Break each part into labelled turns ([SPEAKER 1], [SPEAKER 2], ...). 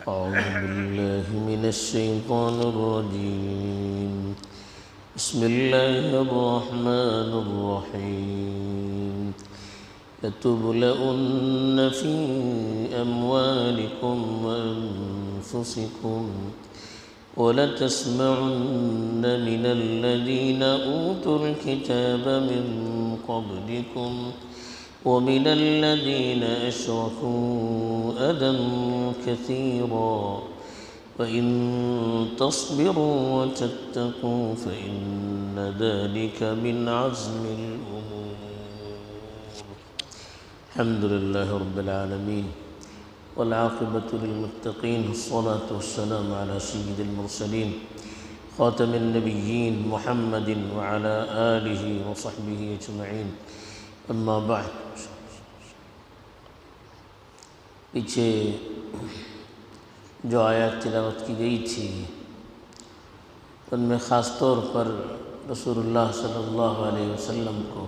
[SPEAKER 1] أعوذ بالله من الشيطان الرجيم. بسم الله الرحمن الرحيم. لتبلؤن في أموالكم وأنفسكم ولتسمعن من الذين أوتوا الكتاب من قبلكم ومن الذين أشركوا أذى كثيرا وإن تصبروا وتتقوا فإن ذلك من عزم الأمور. الحمد لله رب العالمين والعاقبة للمتقين، الصلاة والسلام على سيد المرسلين خاتم النبيين محمد وعلى آله وصحبه أجمعين. اما بعد، پیچھے جو آیات تلاوت کی گئی تھی ان میں خاص طور پر رسول اللہ صلی اللہ علیہ وسلم کو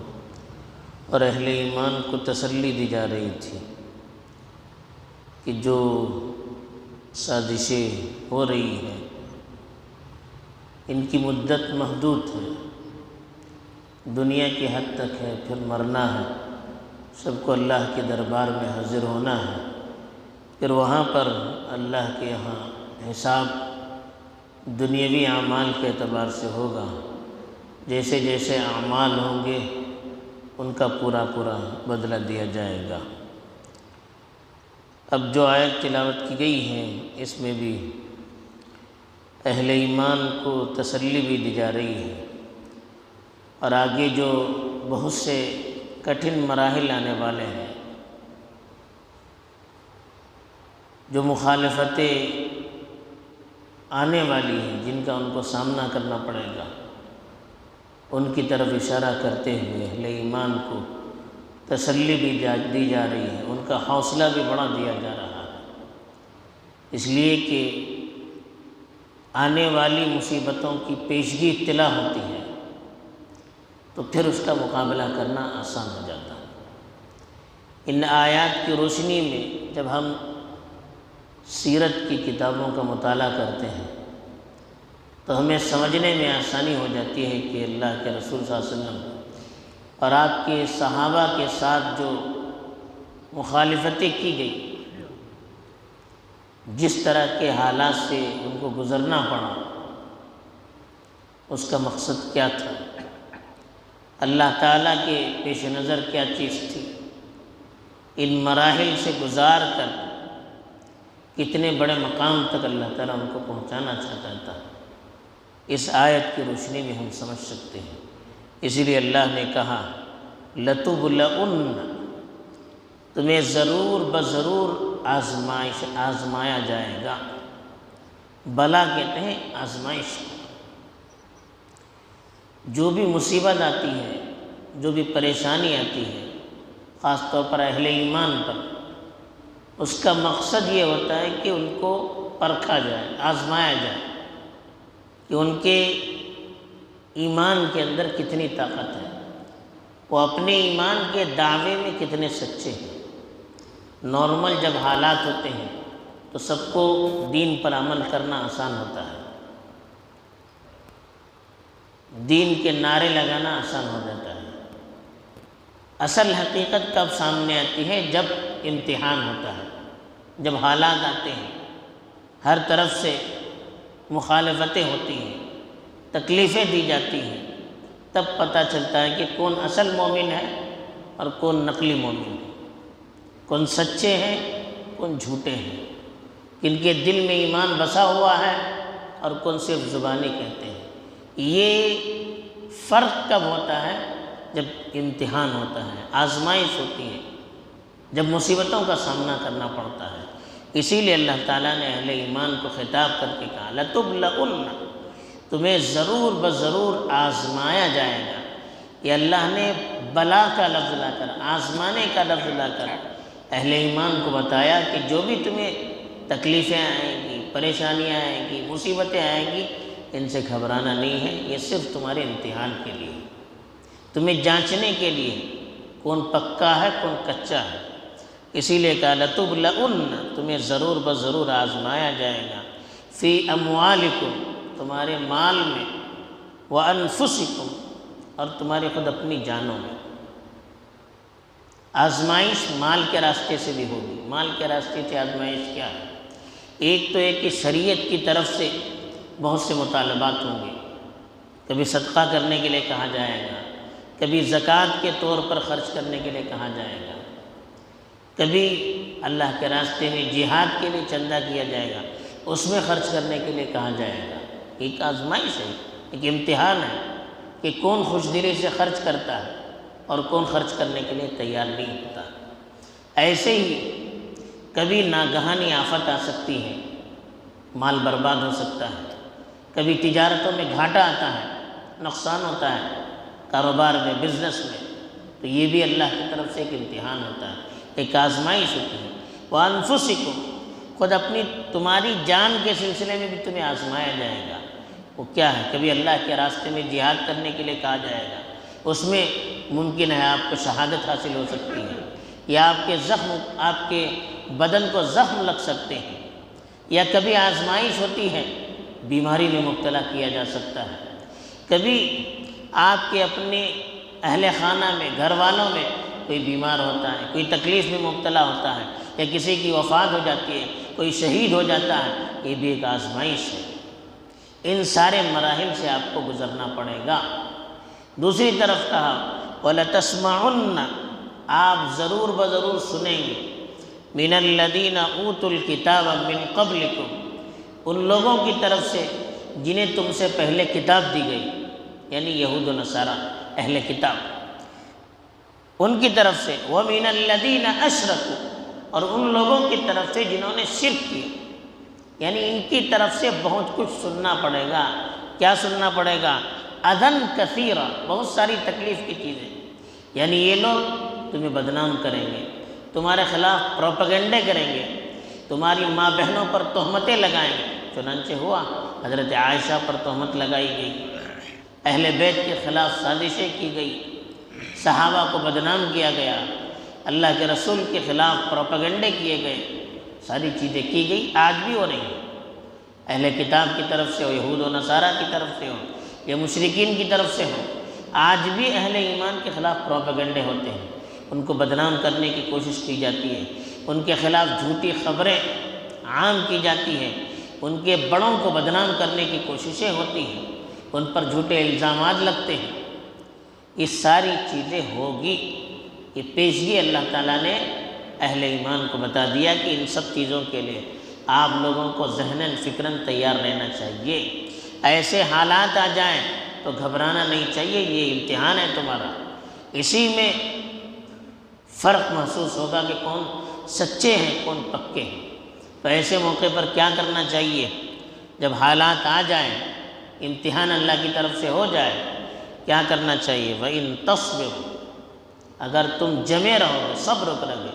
[SPEAKER 1] اور اہل ایمان کو تسلی دی جا رہی تھی کہ جو سازشیں ہو رہی ہیں ان کی مدت محدود ہے، دنیا کی حد تک ہے، پھر مرنا ہے، سب کو اللہ کے دربار میں حاضر ہونا ہے، پھر وہاں پر اللہ کے یہاں حساب دنیاوی اعمال کے اعتبار سے ہوگا. جیسے جیسے اعمال ہوں گے ان کا پورا پورا بدلہ دیا جائے گا. اب جو آیت تلاوت کی گئی ہے اس میں بھی اہل ایمان کو تسلی بھی دی جا رہی ہے، اور آگے جو بہت سے کٹھن مراحل آنے والے ہیں، جو مخالفتیں آنے والی ہیں جن کا ان کو سامنا کرنا پڑے گا، ان کی طرف اشارہ کرتے ہوئے اہل ایمان کو تسلی بھی دی جا رہی ہے، ان کا حوصلہ بھی بڑھا دیا جا رہا ہے، اس لیے کہ آنے والی مصیبتوں کی پیشگی اطلاع ہوتی ہے تو پھر اس کا مقابلہ کرنا آسان ہو جاتا ہے. ان آیات کی روشنی میں جب ہم سیرت کی کتابوں کا مطالعہ کرتے ہیں تو ہمیں سمجھنے میں آسانی ہو جاتی ہے کہ اللہ کے رسول صلی اللہ علیہ وسلم اور آپ کے صحابہ کے ساتھ جو مخالفتیں کی گئی، جس طرح کے حالات سے ان کو گزرنا پڑا، اس کا مقصد کیا تھا، اللہ تعالیٰ کے پیش نظر کیا چیز تھی، ان مراحل سے گزار کر کتنے بڑے مقام تک اللہ تعالیٰ ان کو پہنچانا چاہتا تھا، اس آیت کی روشنی میں ہم سمجھ سکتے ہیں. اسی لیے اللہ نے کہا لَتُبْلَؤُنَّ، تمہیں ضرور بضرور آزمایا جائے گا. بلا کہتے ہیں آزمائش. جو بھی مصیبت آتی ہے، جو بھی پریشانی آتی ہے، خاص طور پر اہل ایمان پر، اس کا مقصد یہ ہوتا ہے کہ ان کو پرکھا جائے، آزمایا جائے کہ ان کے ایمان کے اندر کتنی طاقت ہے، وہ اپنے ایمان کے دعوے میں کتنے سچے ہیں. نارمل جب حالات ہوتے ہیں تو سب کو دین پر عمل کرنا آسان ہوتا ہے، دین کے نعرے لگانا آسان ہو جاتا ہے. اصل حقیقت کب سامنے آتی ہے؟ جب امتحان ہوتا ہے، جب حالات آتے ہیں، ہر طرف سے مخالفتیں ہوتی ہیں، تکلیفیں دی جاتی ہیں، تب پتہ چلتا ہے کہ کون اصل مومن ہے اور کون نقلی مومن ہے، کون سچے ہیں کون جھوٹے ہیں، کن کے دل میں ایمان بسا ہوا ہے اور کون صرف زبانی کہتے ہیں. یہ فرق کب ہوتا ہے؟ جب امتحان ہوتا ہے، آزمائش ہوتی ہے، جب مصیبتوں کا سامنا کرنا پڑتا ہے. اسی لیے اللہ تعالیٰ نے اہل ایمان کو خطاب کر کے کہا لَتُبْلَؤُنَّ، تمہیں ضرور بضرور آزمایا جائے گا. یہ اللہ نے بلا کا لفظ لا کر، آزمانے کا لفظ لا کر اہل ایمان کو بتایا کہ جو بھی تمہیں تکلیفیں آئیں گی، پریشانیاں آئیں گی، مصیبتیں آئیں گی، ان سے گھبرانا نہیں ہے، یہ صرف تمہارے امتحان کے لیے، تمہیں جانچنے کے لیے کون پکا ہے کون کچا ہے. اسی لیے کہا لَتُبْلَؤُنَّ، تمہیں ضرور بضرور آزمایا جائے گا، فی اموالکم، تمہارے مال میں، وانفسکم، اور تمہاری خود اپنی جانوں میں۔ آزمائش مال کے راستے سے بھی ہوگی۔ مال کے راستے سے آزمائش کیا ہے؟ ایک تو ایک کہ شریعت کی طرف سے بہت سے مطالبات ہوں گے، کبھی صدقہ کرنے کے لیے کہا جائے گا، کبھی زکوٰۃ کے طور پر خرچ کرنے کے لیے کہا جائے گا، کبھی اللہ کے راستے میں جہاد کے لیے چندہ کیا جائے گا، اس میں خرچ کرنے کے لیے کہا جائے گا۔ ایک آزمائش ہے، ایک امتحان ہے کہ کون خوش دلی سے خرچ کرتا ہے اور کون خرچ کرنے کے لیے تیار نہیں ہوتا۔ ایسے ہی کبھی ناگہانی آفت آ سکتی ہے، مال برباد ہو سکتا ہے، کبھی تجارتوں میں گھاٹا آتا ہے، نقصان ہوتا ہے کاروبار میں، بزنس میں، تو یہ بھی اللہ کی طرف سے ایک امتحان ہوتا ہے، ایک آزمائش ہوتی ہے۔ وَأَنفُسِكُمْ، خود اپنی تمہاری جان کے سلسلے میں بھی تمہیں آزمایا جائے گا۔ وہ کیا ہے؟ کبھی اللہ کے راستے میں جہاد کرنے کے لیے کہا جائے گا، اس میں ممکن ہے آپ کو شہادت حاصل ہو سکتی ہے، یا آپ کے بدن کو زخم لگ سکتے ہیں، یا کبھی آزمائش ہوتی ہے بیماری میں مبتلا کیا جا سکتا ہے، کبھی آپ کے اپنے اہل خانہ میں، گھر والوں میں کوئی بیمار ہوتا ہے، کوئی تکلیف میں مبتلا ہوتا ہے، یا کسی کی وفات ہو جاتی ہے، کوئی شہید ہو جاتا ہے، یہ بھی ایک آزمائش ہے۔ ان سارے مراحل سے آپ کو گزرنا پڑے گا۔ دوسری طرف کہا وَلَتَسْمَعُنَّ، آپ ضرور بضرور سنیں گے، مِنَ الَّذِينَ أُوتُوا الْكِتَابَ مِنْ قَبْلِكُمْ، ان لوگوں کی طرف سے جنہیں تم سے پہلے کتاب دی گئی، یعنی یہود و نصارہ، اہل کتاب، ان کی طرف سے، وَمِنَ الَّذِينَ أَشْرَكُوا، اور ان لوگوں کی طرف سے جنہوں نے شرک کیا، یعنی ان کی طرف سے بہت کچھ سننا پڑے گا۔ کیا سننا پڑے گا؟ اذن کثیرہ، بہت ساری تکلیف کی چیزیں، یعنی یہ لوگ تمہیں بدنام کریں گے، تمہارے خلاف پروپیگنڈے کریں گے، تمہاری ماں بہنوں پر تہمتیں لگائیں گے۔ چنانچہ ہوا، حضرت عائشہ پر تہمت لگائی گئی، اہل بیت کے خلاف سازشیں کی گئی، صحابہ کو بدنام کیا گیا، اللہ کے رسول کے خلاف پروپیگنڈے کیے گئے، ساری چیزیں کی گئی، آج بھی ہو رہی ہیں۔ اہل کتاب کی طرف سے ہو، یہود و نصارہ کی طرف سے ہو، یا مشرکین کی طرف سے ہو، آج بھی اہل ایمان کے خلاف پروپیگنڈے ہوتے ہیں، ان کو بدنام کرنے کی کوشش کی جاتی ہے، ان کے خلاف جھوٹی خبریں عام کی جاتی ہیں، ان کے بڑوں کو بدنام کرنے کی کوششیں ہوتی ہیں، ان پر جھوٹے الزامات لگتے ہیں۔ یہ ساری چیزیں ہوگی، یہ پیشگی اللہ تعالیٰ نے اہل ایمان کو بتا دیا کہ ان سب چیزوں کے لیے آپ لوگوں کو ذہناً فکراً تیار رہنا چاہیے۔ ایسے حالات آ جائیں تو گھبرانا نہیں چاہیے، یہ امتحان ہے تمہارا، اسی میں فرق محسوس ہوگا کہ کون سچے ہیں کون پکے ہیں۔ تو ایسے موقع پر کیا کرنا چاہیے؟ جب حالات آ جائیں، امتحان اللہ کی طرف سے ہو جائے، کیا کرنا چاہیے؟ وَإِن تَصْبِرُوا، اگر تم جمے رہو گے، صبر کرو گے،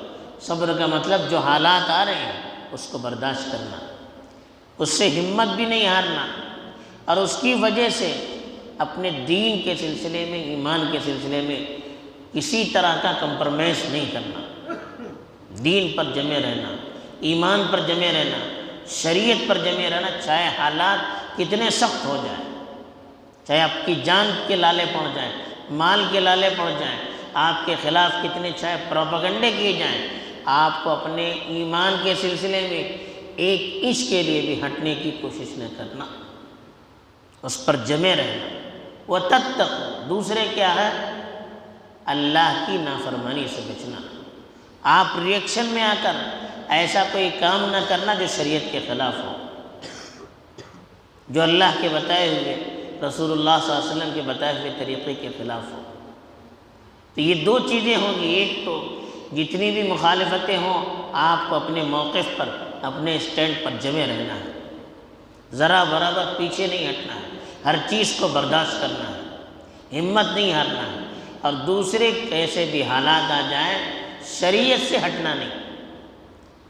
[SPEAKER 1] صبر کا مطلب جو حالات آ رہے ہیں اس کو برداشت کرنا، اس سے ہمت بھی نہیں ہارنا، اور اس کی وجہ سے اپنے دین کے سلسلے میں، ایمان کے سلسلے میں کسی طرح کا کمپرومائز نہیں کرنا، دین پر جمے رہنا، ایمان پر جمے رہنا، شریعت پر جمے رہنا، چاہے حالات کتنے سخت ہو جائیں، چاہے آپ کی جان کے لالے پڑ جائیں، مال کے لالے پڑ جائیں، آپ کے خلاف کتنے چاہے پروپیگنڈے کیے جائیں، آپ کو اپنے ایمان کے سلسلے میں ایک انچ کے لیے بھی ہٹنے کی کوشش نہ کرنا، اس پر جمے رہنا۔ وَتَتَّقُوا، دوسرے کیا ہے؟ اللہ کی نافرمانی سے بچنا۔ آپ ریئیکشن میں آ کر ایسا کوئی کام نہ کرنا جو شریعت کے خلاف ہو، جو اللہ کے بتائے ہوئے، رسول اللہ صلی اللہ علیہ وسلم کے بتائے ہوئے طریقے کے خلاف ہو۔ تو یہ دو چیزیں ہوں گی، ایک تو جتنی بھی مخالفتیں ہوں آپ کو اپنے موقف پر، اپنے اسٹینڈ پر جمے رہنا ہے، ذرا برابر پیچھے نہیں ہٹنا ہے، ہر چیز کو برداشت کرنا ہے، ہمت نہیں ہارنا ہے، اور دوسرے کیسے بھی حالات آ جائیں شریعت سے ہٹنا نہیں،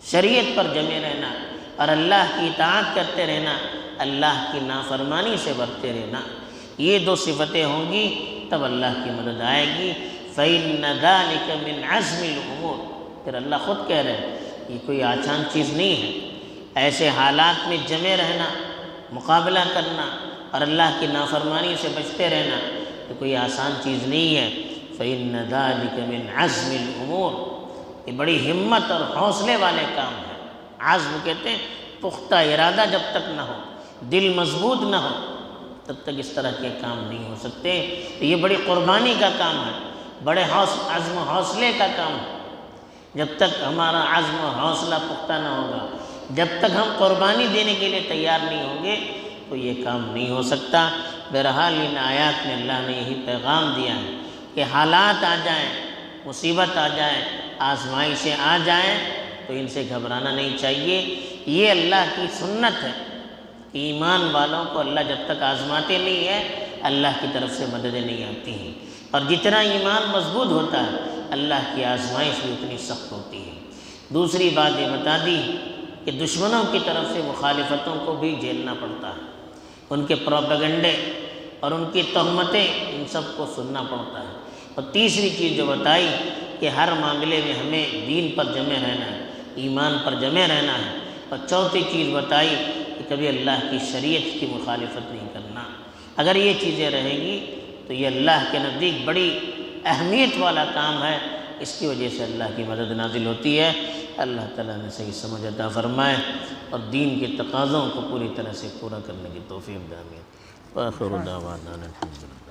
[SPEAKER 1] شریعت پر جمے رہنا، اور اللہ کی اطاعت کرتے رہنا، اللہ کی نافرمانی سے بچتے رہنا۔ یہ دو صفتیں ہوں گی تب اللہ کی مدد آئے گی۔ فَإِنَّ ذَلِكَ مِنْ عَزْمِ الْأُمُورِ، پھر اللہ خود کہہ رہے ہیں یہ کوئی آسان چیز نہیں ہے، ایسے حالات میں جمے رہنا، مقابلہ کرنا اور اللہ کی نافرمانی سے بچتے رہنا یہ کوئی آسان چیز نہیں ہے۔ فَإِنَّ ذَلِكَ مِنْ عَزْمِ الْأُمُورِ، یہ بڑی ہمت اور حوصلے والے کام ہے۔ عزم کہتے ہیں پختہ ارادہ جب تک نہ ہو، دل مضبوط نہ ہو، تب تک اس طرح کے کام نہیں ہو سکتے۔ یہ بڑی قربانی کا کام ہے، بڑے عزم و حوصلے کا کام ہے۔ جب تک ہمارا عزم و حوصلہ پختہ نہ ہوگا، جب تک ہم قربانی دینے کے لیے تیار نہیں ہوں گے تو یہ کام نہیں ہو سکتا۔ بہرحال ان آیات میں اللہ نے یہی پیغام دیا ہے کہ حالات آ جائیں، مصیبت آ جائیں، آزمائشیں آ جائیں تو ان سے گھبرانا نہیں چاہیے۔ یہ اللہ کی سنت ہے، ایمان والوں کو اللہ جب تک آزماتے نہیں ہے اللہ کی طرف سے مددیں نہیں آتی ہیں، اور جتنا ایمان مضبوط ہوتا ہے اللہ کی آزمائش بھی اتنی سخت ہوتی ہے۔ دوسری بات یہ بتا دی کہ دشمنوں کی طرف سے مخالفتوں کو بھی جھیلنا پڑتا ہے، ان کے پروپیگنڈے اور ان کی تہمتیں ان سب کو سننا پڑتا ہے۔ اور تیسری چیز جو بتائی کہ ہر معاملے میں ہمیں دین پر جمے رہنا ہے، ایمان پر جمے رہنا ہے۔ اور چوتھی چیز بتائی کہ کبھی اللہ کی شریعت کی مخالفت نہیں کرنا۔ اگر یہ چیزیں رہیں گی تو یہ اللہ کے نزدیک بڑی اہمیت والا کام ہے، اس کی وجہ سے اللہ کی مدد نازل ہوتی ہے۔ اللہ تعالیٰ نے صحیح سمجھ عطا فرمائے اور دین کے تقاضوں کو پوری طرح سے پورا کرنے کی توفیق دے۔ آمین۔ وآخر دعوانا الحمدللہ۔